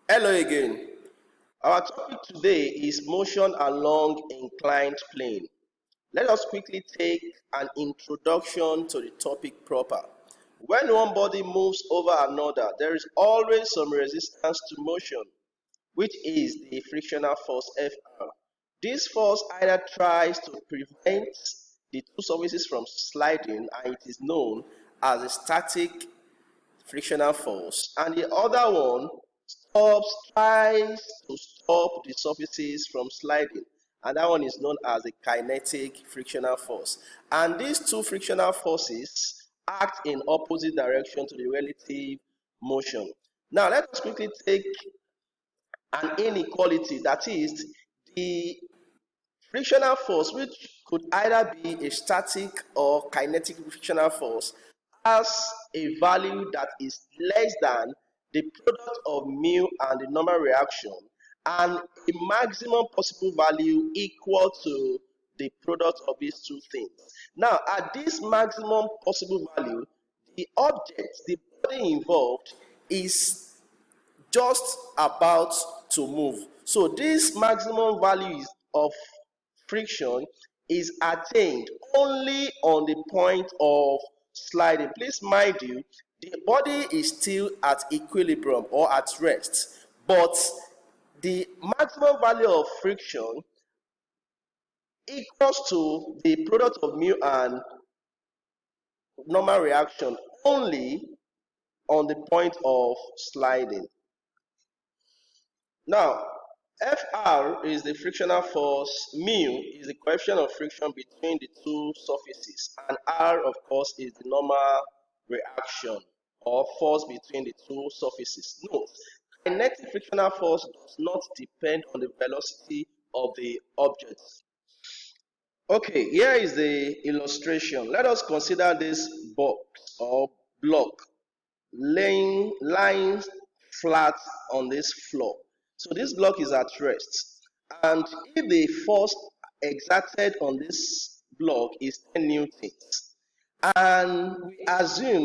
Hello again. Our topic today is motion along inclined plane. Let us quickly take an introduction to the topic proper. When one body moves over another, there is always some resistance to motion, which is the frictional force Fr. This force either tries to prevent the two surfaces from sliding, and it is known as a static frictional force, and the other one tries to stop the surfaces from sliding, and that one is known as the kinetic frictional force. And these two frictional forces act in opposite direction to the relative motion. Now let us quickly take an inequality, that is the frictional force, which could either be a static or kinetic frictional force, has a value that is less than the product of mu and the normal reaction, and a maximum possible value equal to the product of these two things. Now, at this maximum possible value, the object, the body involved, is just about to move. So this maximum value of friction is attained only on the point of sliding. Please mind you, the body is still at equilibrium or at rest, but the maximum value of friction equals to the product of mu and normal reaction only on the point of sliding. Now, Fr is the frictional force, mu is the coefficient of friction between the two surfaces, and R, of course, is the normal reaction or force between the two surfaces. Note, kinetic frictional force does not depend on the velocity of the object. Okay, here is the illustration. Let us consider this box or block lying flat on this floor. So this block is at rest, and if the force exerted on this block is 10 newtons, and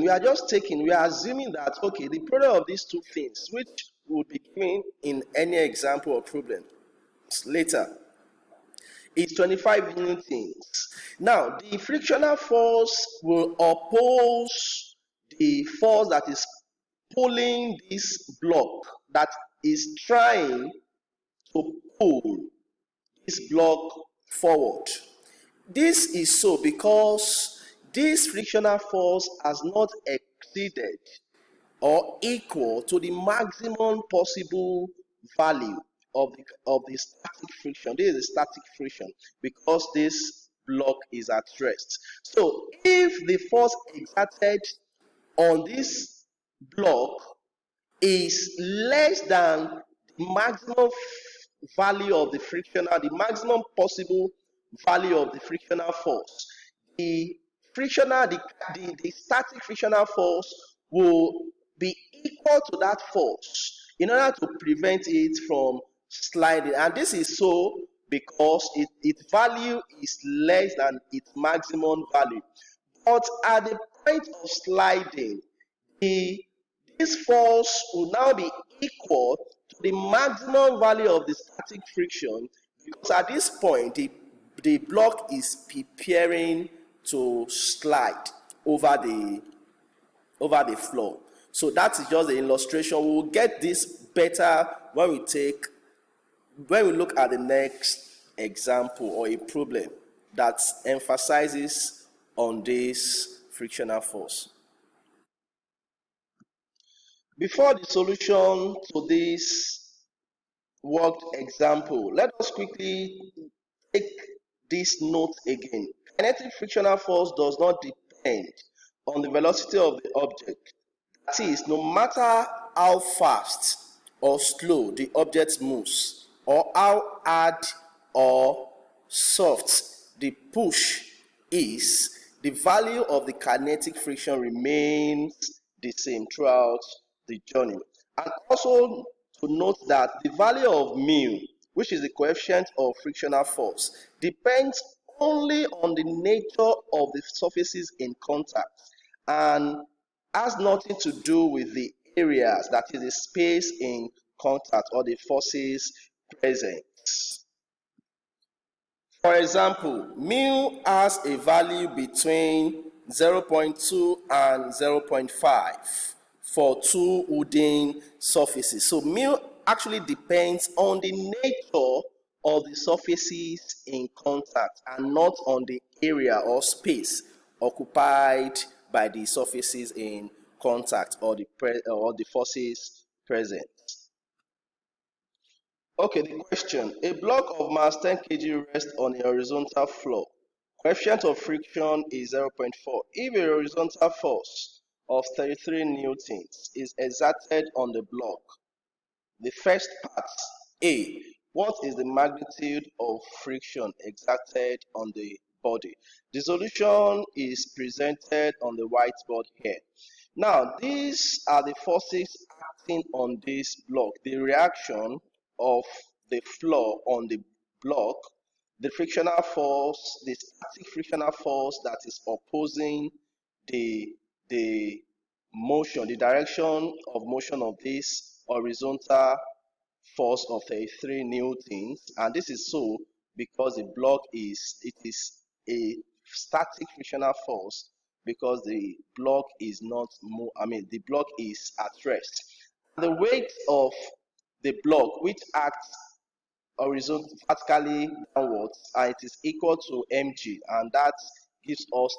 we are just taking, we are assuming that okay, the product of these two things, which would be given in any example or problem later, is 25 newtons. Now, the frictional force will oppose the force that is pulling this block, that is trying to pull this block forward. This is so because this frictional force has not exceeded or equal to the maximum possible value of the static friction. This is a static friction because this block is at rest. So if the force exerted on this block is less than the maximum value of the frictional, the maximum possible value of the frictional force, the the static frictional force will be equal to that force in order to prevent it from sliding. And this is so because its value is less than its maximum value. But at the point of sliding, the this force will now be equal to the maximum value of the static friction, because at this point the block is preparing to slide over the floor. So that is just the illustration. We will get this better when we look at the next example or a problem that emphasizes on this frictional force. Before the solution to this worked example, let us quickly take this note again. Kinetic frictional force does not depend on the velocity of the object. That is, no matter how fast or slow the object moves, or how hard or soft the push is, the value of the kinetic friction remains the same throughout the journey. And also to note that the value of mu, which is the coefficient of frictional force, depends only on the nature of the surfaces in contact and has nothing to do with the areas, that is the space in contact or the forces present. For example, mu has a value between 0.2 and 0.5 for two wooden surfaces. So mu actually depends on the nature of the surfaces in contact and not on the area or space occupied by the surfaces in contact or the forces present. Okay, the question. A block of mass 10 kg rests on a horizontal floor. Coefficient of friction is 0.4. If a horizontal force of 33 newtons is exerted on the block, the first part, A, what is the magnitude of friction exerted on the body? The solution is presented on the whiteboard here. Now, these are the forces acting on this block. The reaction of the floor on the block, the frictional force, the static frictional force that is opposing the motion, the direction of motion of this horizontal force of 33 newtons, and this is so because the block is a static frictional force because the block is not the block is at rest. The weight of the block which acts horizontally vertically downwards, and it is equal to mg, and that gives us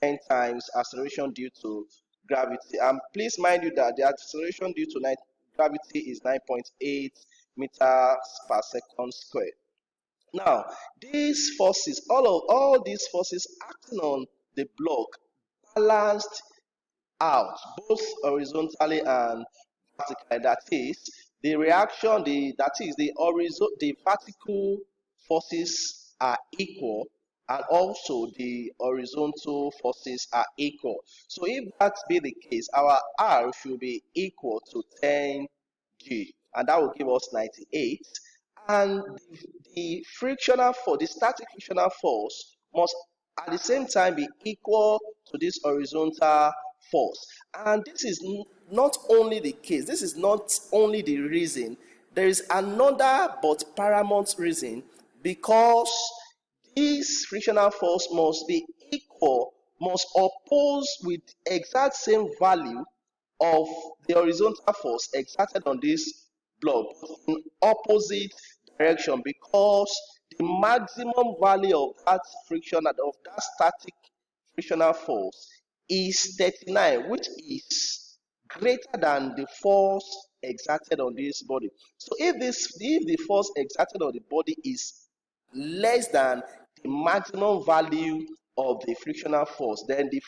10 times acceleration due to gravity. And please mind you that the acceleration due to gravity is 9.8 meters per second squared. Now, these forces, all these forces acting on the block balanced out both horizontally and vertically. That is, the reaction, that is the vertical forces are equal, and also the horizontal forces are equal. So if that be the case, our R should be equal to 10G, and that will give us 98. And the frictional force, the static frictional force, must at the same time be equal to this horizontal force. And this is not only the case, this is not only the reason, there is another but paramount reason, because this frictional force must be equal, must oppose with exact same value of the horizontal force exerted on this block in opposite direction, because the maximum value of that friction, of that static frictional force, is 39, which is greater than the force exerted on this body. So if the force exerted on the body is less than the maximum value of the frictional force, then the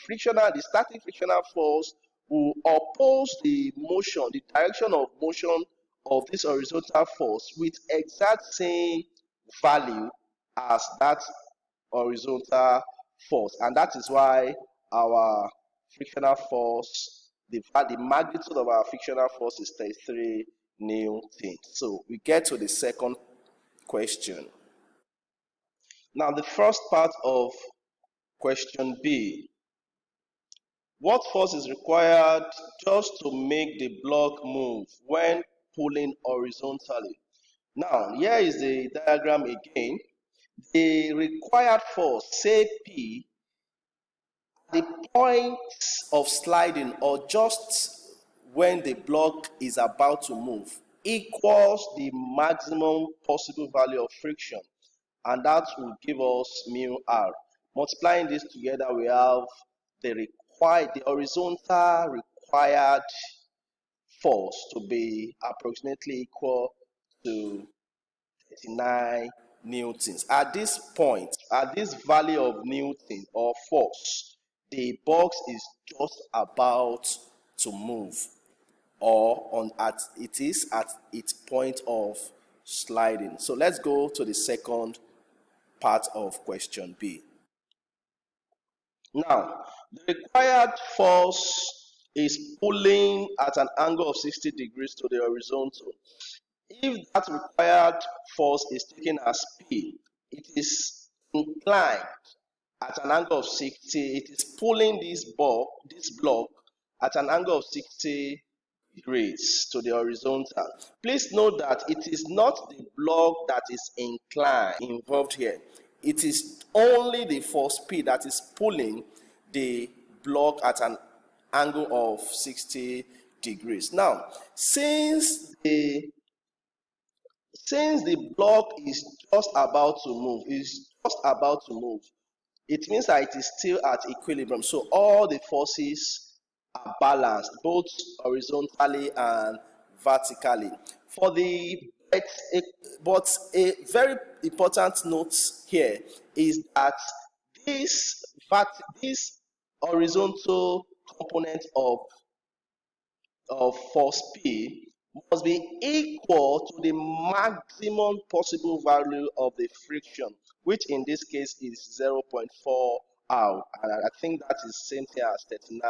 static frictional force will oppose the motion, the direction of motion of this horizontal force with exact same value as that horizontal force. And that is why our frictional force, the magnitude of our frictional force is 33 newtons. So we get to the second question. Now, the first part of question B. What force is required just to make the block move when pulling horizontally? Now, here is the diagram again. The required force, say P, the point of sliding or just when the block is about to move, equals the maximum possible value of friction, and that will give us mu r. Multiplying this together, we have the horizontal required force to be approximately equal to 39 newtons. At this point, at this value of newton or force, the box is just about to move, or it is at its point of sliding. So let's go to the second part of question B. Now, the required force is pulling at an angle of 60 degrees to the horizontal. If that required force is taken as P, it is inclined at an angle of 60. It is pulling this block at an angle of 60 degrees to the horizontal. Please note that it is not the block that is inclined involved here. It is only the force P that is pulling the block at an angle of 60 degrees. Now, since the block is just about to move, it means that it is still at equilibrium. So all the forces are balanced, both horizontally and vertically. For the but a very important note here is that this this horizontal component of force P must be equal to the maximum possible value of the friction, which in this case is 0.4 R. And I think that is same thing as 39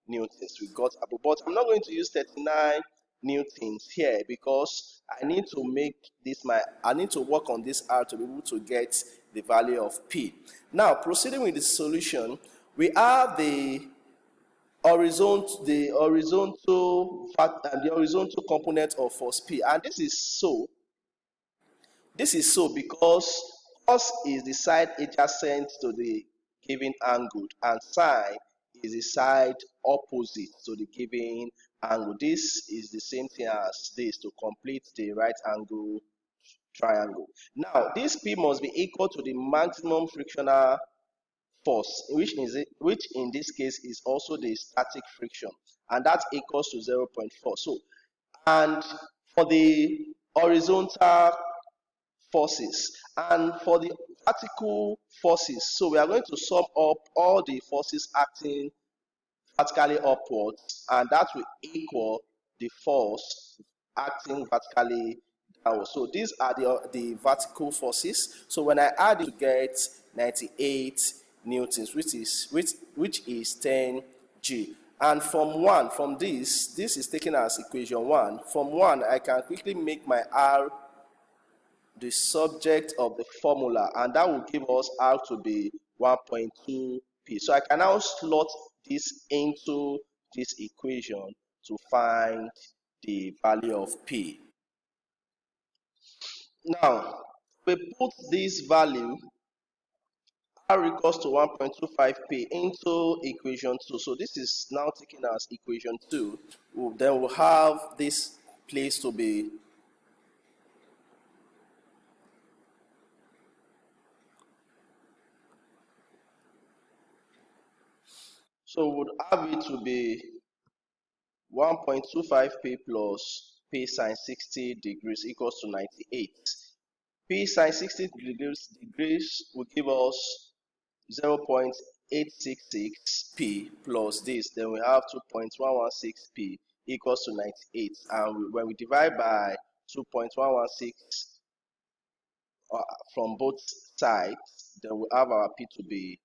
newtons we got above. But I'm not going to use 39 newtons here because I need to work on this R to be able to get the value of P. Now, proceeding with the solution, we have the horizontal component of force P, and this is so because cos is the side adjacent to the given angle and sine is the side opposite to the given angle. This is the same thing as this to complete the right angle triangle. Now this P must be equal to the maximum frictional force, which in this case is also the static friction, and that equals to 0.4. So, and for the horizontal forces and for the vertical forces, so we are going to sum up all the forces acting vertically upwards, and that will equal the force acting vertically downward. So these are the vertical forces. So when I add it to get 98 newtons, which is 10 G. And from this is taken as equation 1. From 1, I can quickly make my R the subject of the formula, and that will give us R to be 1.2 P. So I can now slot this into this equation to find the value of P. Now, we put this value R equals to 1.25 P into equation 2. So this is now taken as equation 2. Then we'll have this place to be so we'll have it to be 1.25 P plus P sine 60 degrees equals to 98. P sine 60 degrees will give us 0.866 P plus this. Then we have 2.116 P equals to 98. And when we divide by 2.116 from both sides, then we have our P to be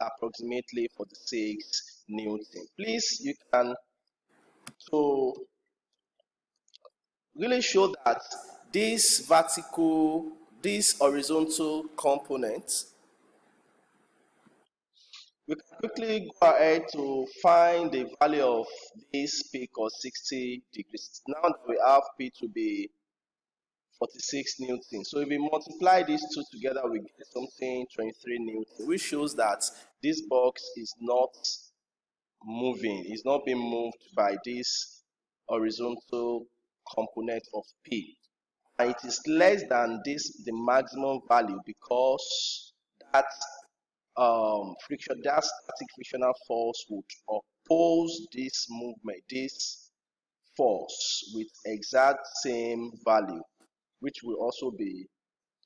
approximately 46 Newton. Please, you can to really show that this horizontal component, we can quickly go ahead to find the value of this P cos 60 degrees. Now that we have P to be 46 Newton. So if we multiply these two together, we get something 23 Newton, which shows that this box is not moving, it's not being moved by this horizontal component of P. And it is less than this, the maximum value, because that that static frictional force would oppose this movement, this force, with exact same value, which will also be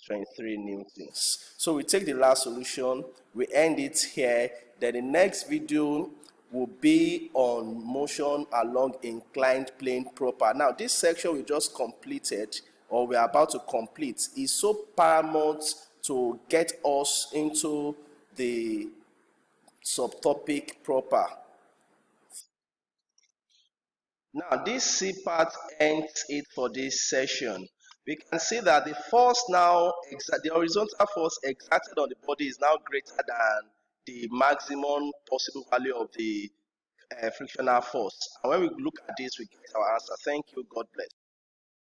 23 newtons. So we take the last solution, we end it here. Then the next video will be on motion along inclined plane proper. Now this section we just completed, or we are about to complete, is so paramount to get us into the subtopic proper. Now this C part ends it for this session. We can see that the force now, the horizontal force exerted on the body is now greater than the maximum possible value of the frictional force. And when we look at this, we get our answer. Thank you. God bless.